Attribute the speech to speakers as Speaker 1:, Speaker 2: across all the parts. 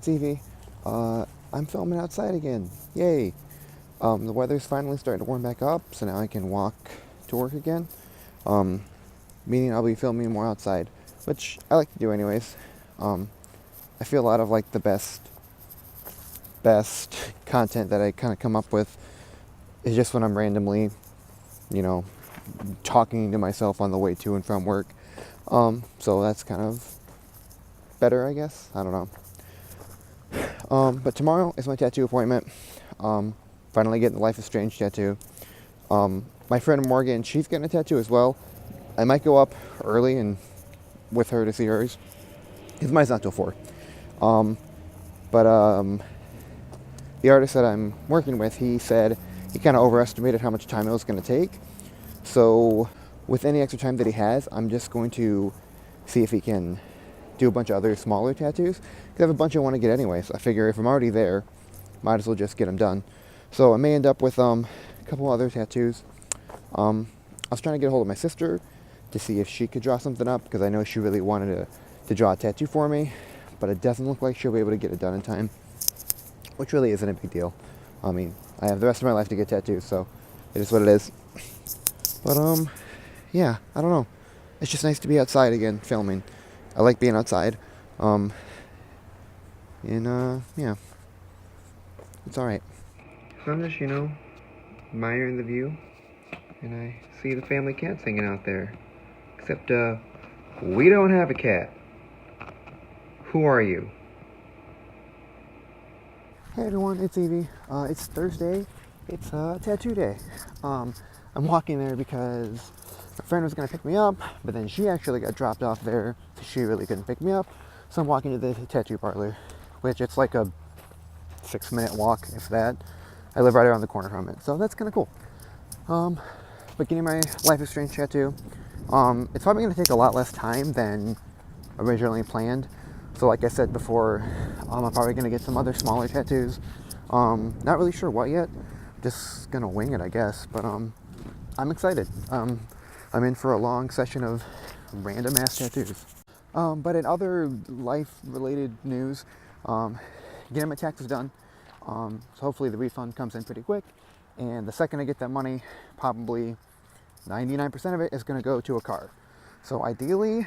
Speaker 1: it's Evie. I'm filming outside again. Yay! The weather's finally starting to warm back up, so now I can walk to work again. Um, Meaning I'll be filming more outside, which I like to do anyways. I feel a lot of like the best content that I kind of come up with is just when I'm randomly, you know, talking to myself on the way to and from work. So that's kind of better, I guess. I don't know. But tomorrow is my tattoo appointment. Finally getting the Life is Strange tattoo. My friend Morgan, she's getting a tattoo as well. I might go up early and with her to see hers. Because mine's not till 4. But the artist that I'm working with, he said he kind of overestimated how much time it was going to take. So with any extra time that he has, I'm just going to see if he can do a bunch of other smaller tattoos. Because I have a bunch I want to get anyway. So I figure if I'm already there, might as well just get them done. So I may end up with a couple other tattoos. I was trying to get a hold of my sister to see if she could draw something up, because I know she really wanted to draw a tattoo for me, but it doesn't look like she'll be able to get it done in time, which really isn't a big deal. I mean, I have the rest of my life to get tattoos, so it is what it is. But yeah, I don't know. It's just nice to be outside again filming. I like being outside. Yeah, it's alright. So I'm just, admiring the view, and I see the family cats hanging out there. Except, we don't have a cat. Who are you? Hey everyone, it's Evie. It's Thursday. It's tattoo day. I'm walking there because a friend was gonna pick me up, but then she actually got dropped off there, so she really couldn't pick me up. So I'm walking to the tattoo parlor, which it's like a 6-minute walk, if that. I live right around the corner from it, so that's kind of cool. But getting my Life is Strange tattoo, it's probably going to take a lot less time than originally planned. So like I said before, I'm probably going to get some other smaller tattoos. Not really sure what yet. Just going to wing it, I guess. But I'm excited. I'm in for a long session of random ass tattoos. But in other life-related news, getting my taxes done. So hopefully the refund comes in pretty quick. And the second I get that money, probably 99% of it is going to go to a car. So ideally,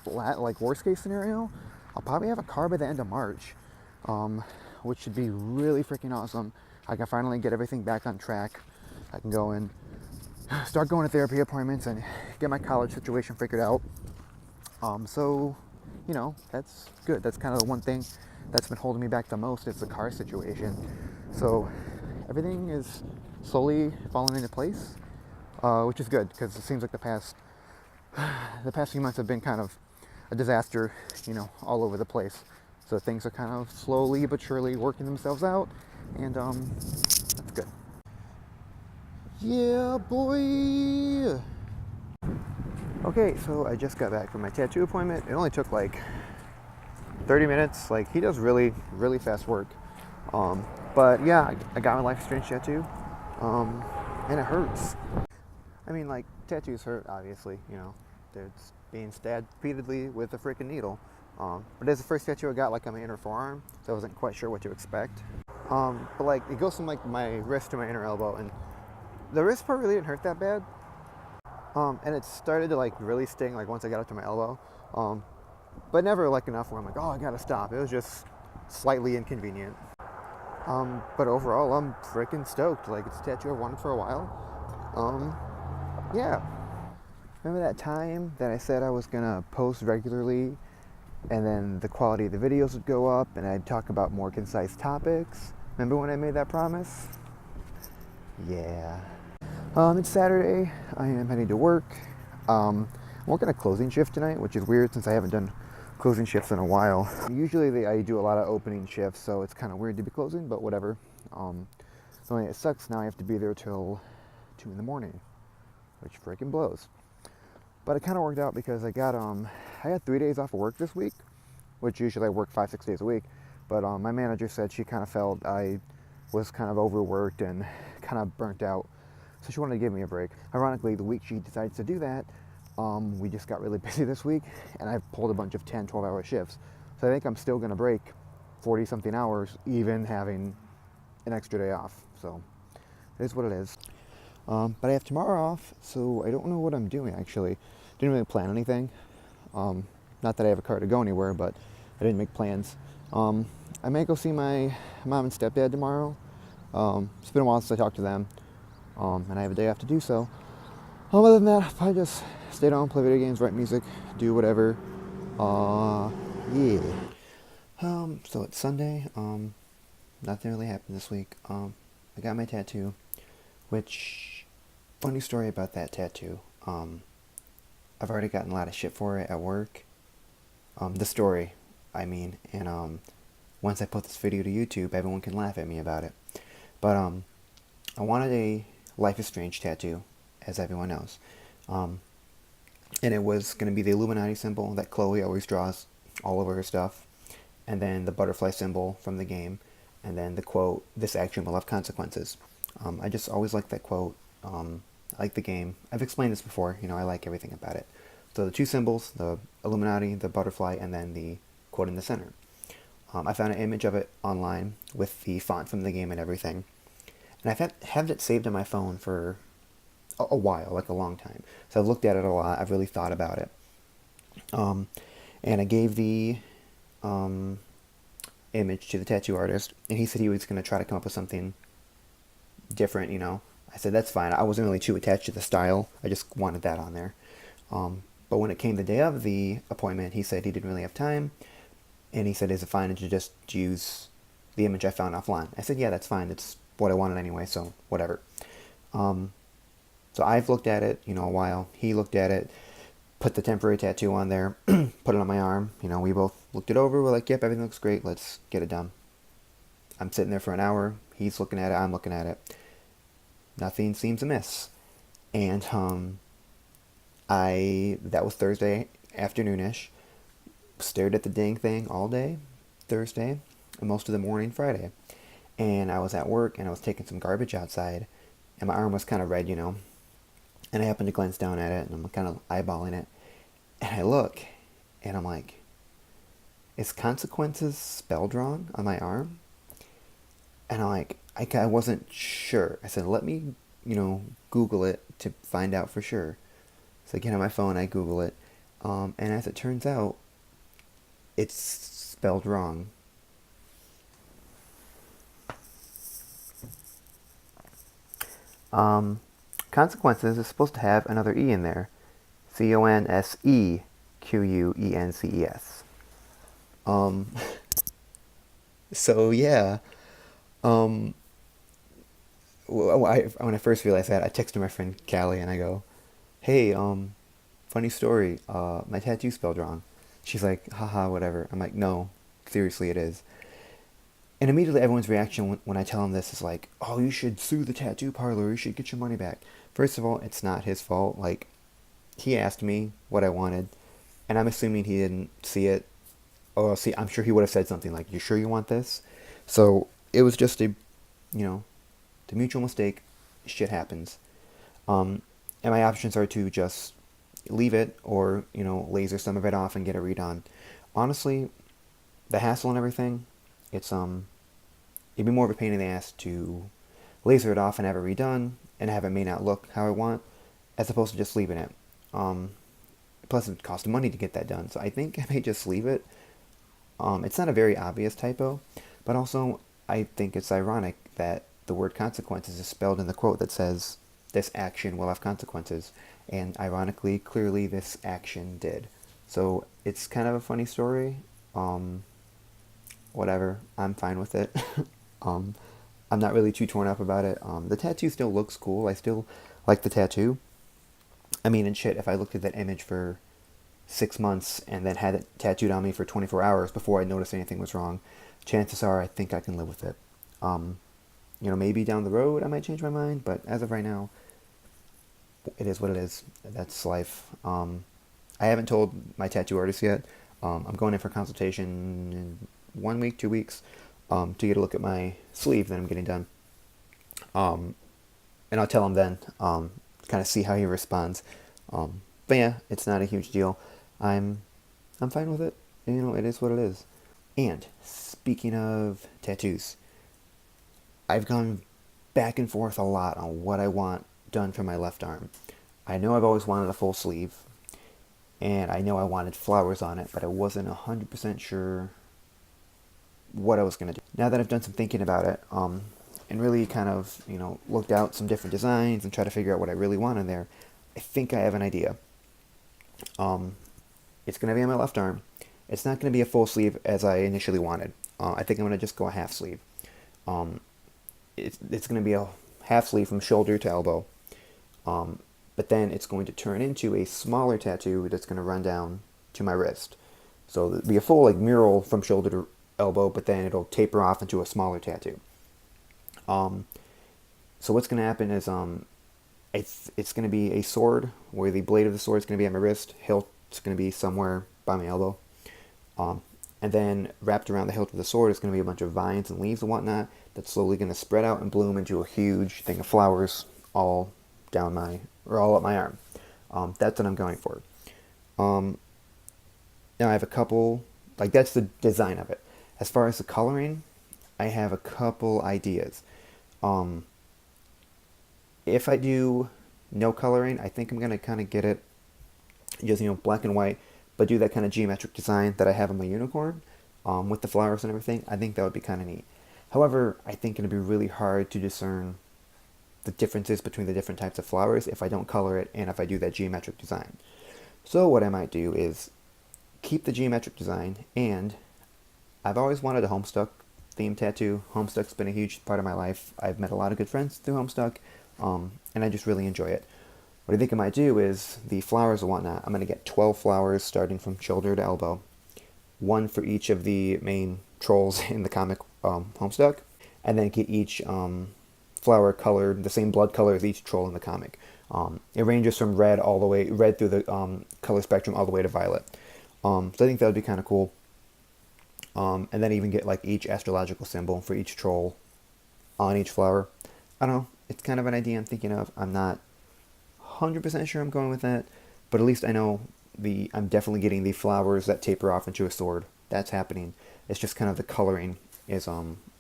Speaker 1: like worst case scenario, I'll probably have a car by the end of March, which should be really freaking awesome. I can finally get everything back on track. I can go and start going to therapy appointments and get my college situation figured out. So, that's good. That's kind of the one thing that's been holding me back the most is the car situation. So everything is slowly falling into place, which is good because it seems like the past few months have been kind of a disaster, all over the place. So things are kind of slowly but surely working themselves out, and that's good. Yeah, boy. Okay, so I just got back from my tattoo appointment. It only took like 30 minutes. Like, he does really, really fast work. But yeah, I got my Life is Strange tattoo, and it hurts. I mean, like, tattoos hurt, obviously, it's being stabbed repeatedly with a freaking needle. But it's the first tattoo I got, like, on my inner forearm, so I wasn't quite sure what to expect. But like, it goes from like my wrist to my inner elbow, and the wrist part really didn't hurt that bad. And it started to like really sting, like once I got up to my elbow. But never like enough where I'm like, oh, I gotta stop. It was just slightly inconvenient. But overall, I'm freaking stoked. Like, it's a tattoo I've wanted for a while. Yeah. Remember that time that I said I was gonna post regularly, and then the quality of the videos would go up, and I'd talk about more concise topics? Remember when I made that promise? Yeah. It's Saturday. I am heading to work. I'm working a closing shift tonight, which is weird since I haven't done closing shifts in a while. Usually I do a lot of opening shifts, so it's kind of weird to be closing, but whatever. So it sucks now I have to be there till 2 in the morning, which freaking blows. But it kind of worked out because I had 3 days off of work this week, which usually I work 5-6 days a week. But my manager said she kind of felt I was kind of overworked and kind of burnt out, so she wanted to give me a break. Ironically, the week she decided to do that, we just got really busy this week, and I've pulled a bunch of 10, 12-hour shifts. So I think I'm still going to break 40 something hours, even having an extra day off. So it is what it is. But I have tomorrow off, so I don't know what I'm doing actually. Didn't really plan anything. Not that I have a car to go anywhere, but I didn't make plans. I may go see my mom and stepdad tomorrow. It's been a while since I talked to them, and I have a day off to do so. Other than that, I'll probably just stay down, play video games, write music, do whatever. Yeah. So it's Sunday. Nothing really happened this week. I got my tattoo, which, funny story about that tattoo. I've already gotten a lot of shit for it at work. The story, I mean, and once I put this video to YouTube, everyone can laugh at me about it. But I wanted a Life is Strange tattoo, as everyone knows. And it was going to be the Illuminati symbol that Chloe always draws all over her stuff, and then the butterfly symbol from the game, and then the quote, "This action will have consequences." I just always liked that quote. I like the game. I've explained this before, I like everything about it. So the two symbols, the Illuminati, the butterfly, and then the quote in the center. I found an image of it online with the font from the game and everything. And I've had it saved on my phone for a while, like a long time. So I've looked at it a lot. I've really thought about it. And I gave the image to the tattoo artist, and he said he was going to try to come up with something different, I said, that's fine. I wasn't really too attached to the style. I just wanted that on there. But when it came the day of the appointment, he said he didn't really have time, and he said, is it fine to just use the image I found offline? I said, yeah, that's fine. It's what I wanted anyway, so whatever. So I've looked at it, a while. He looked at it, put the temporary tattoo on there, put it on my arm. We both looked it over. We're like, yep, everything looks great. Let's get it done. I'm sitting there for an hour. He's looking at it. I'm looking at it. Nothing seems amiss. And that was Thursday afternoonish. Stared at the dang thing all day Thursday and most of the morning Friday. And I was at work and I was taking some garbage outside, and my arm was kind of red, And I happened to glance down at it, and I'm kind of eyeballing it. And I look, and I'm like, is consequences spelled wrong on my arm? And I'm like, I wasn't sure. I said, let me, Google it to find out for sure. So I get on my phone, I Google it. And as it turns out, it's spelled wrong. Consequences is supposed to have another E in there. Consequences. So yeah. When I first realized that, I texted my friend Callie and I go, hey, funny story, my tattoo's spelled wrong. She's like, haha, whatever. I'm like, no, seriously it is. And immediately everyone's reaction when I tell them this is like, oh, you should sue the tattoo parlor, you should get your money back. First of all, it's not his fault. Like, he asked me what I wanted, and I'm assuming he didn't see it. Oh, see, I'm sure he would have said something like, you sure you want this? So it was just the mutual mistake. Shit happens. And my options are to just leave it or, laser some of it off and get it redone. Honestly, the hassle and everything, it'd be more of a pain in the ass to laser it off and have it redone and have it may not look how I want, as opposed to just leaving it. Plus it costs money to get that done, so I think I may just leave it. It's not a very obvious typo, but also I think it's ironic that the word consequences is spelled in the quote that says, this action will have consequences, and ironically, clearly this action did. So it's kind of a funny story. Whatever, I'm fine with it. I'm not really too torn up about it. The tattoo still looks cool. I still like the tattoo. I mean, and shit, if I looked at that image for 6 months and then had it tattooed on me for 24 hours before I noticed anything was wrong, chances are I think I can live with it. Maybe down the road I might change my mind, but as of right now, it is what it is. That's life. I haven't told my tattoo artist yet. I'm going in for consultation in 1 week, 2 weeks, to get a look at my sleeve that I'm getting done. And I'll tell him then, kind of see how he responds. But yeah, it's not a huge deal. I'm fine with it. It is what it is. And speaking of tattoos, I've gone back and forth a lot on what I want done for my left arm. I know I've always wanted a full sleeve, and I know I wanted flowers on it, but I wasn't 100% sure what I was going to do. Now that I've done some thinking about it, and really kind of, looked out some different designs and tried to figure out what I really want in there, I think I have an idea. It's going to be on my left arm. It's not going to be a full sleeve as I initially wanted. I think I'm going to just go a half sleeve. It's going to be a half sleeve from shoulder to elbow. But then it's going to turn into a smaller tattoo that's going to run down to my wrist. So it'll be a full mural from shoulder to elbow, but then it'll taper off into a smaller tattoo. So what's going to happen is it's going to be a sword where the blade of the sword is going to be on my wrist. Hilt's going to be somewhere by my elbow. And then wrapped around the hilt of the sword is going to be a bunch of vines and leaves and whatnot that's slowly going to spread out and bloom into a huge thing of flowers all up my arm. That's what I'm going for. Now I have a couple, that's the design of it. As far as the coloring, I have a couple ideas. If I do no coloring, I think I'm going to kind of get it just, black and white, but do that kind of geometric design that I have on my unicorn, with the flowers and everything. I think that would be kind of neat. However, I think it'll be really hard to discern the differences between the different types of flowers if I don't color it and if I do that geometric design. So what I might do is keep the geometric design, and I've always wanted a Homestuck themed tattoo. Homestuck's been a huge part of my life. I've met a lot of good friends through Homestuck, and I just really enjoy it. What I think I might do is the flowers and whatnot. I'm going to get 12 flowers starting from shoulder to elbow. One for each of the main trolls in the comic Homestuck. And then get each flower colored the same blood color as each troll in the comic. It ranges from red through the color spectrum all the way to violet. So I think that would be kind of cool. And then even get each astrological symbol for each troll on each flower. I don't know. It's kind of an idea I'm thinking of. I'm not 100% sure I'm going with that, but at least I know I'm definitely getting the flowers that taper off into a sword. That's happening. It's just kind of the coloring is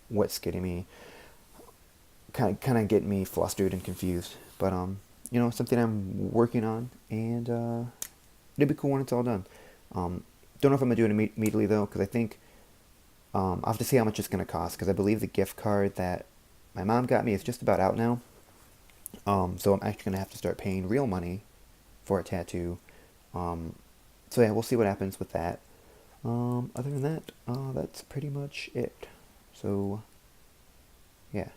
Speaker 1: what's getting me kind of getting me flustered and confused. But something I'm working on, and it'll be cool when it's all done. Don't know if I'm gonna do it immediately though, because I think I'll have to see how much it's gonna cost, because I believe the gift card that my mom got me is just about out now. So I'm actually going to have to start paying real money for a tattoo. So yeah, we'll see what happens with that. Other than that, that's pretty much it. So, yeah.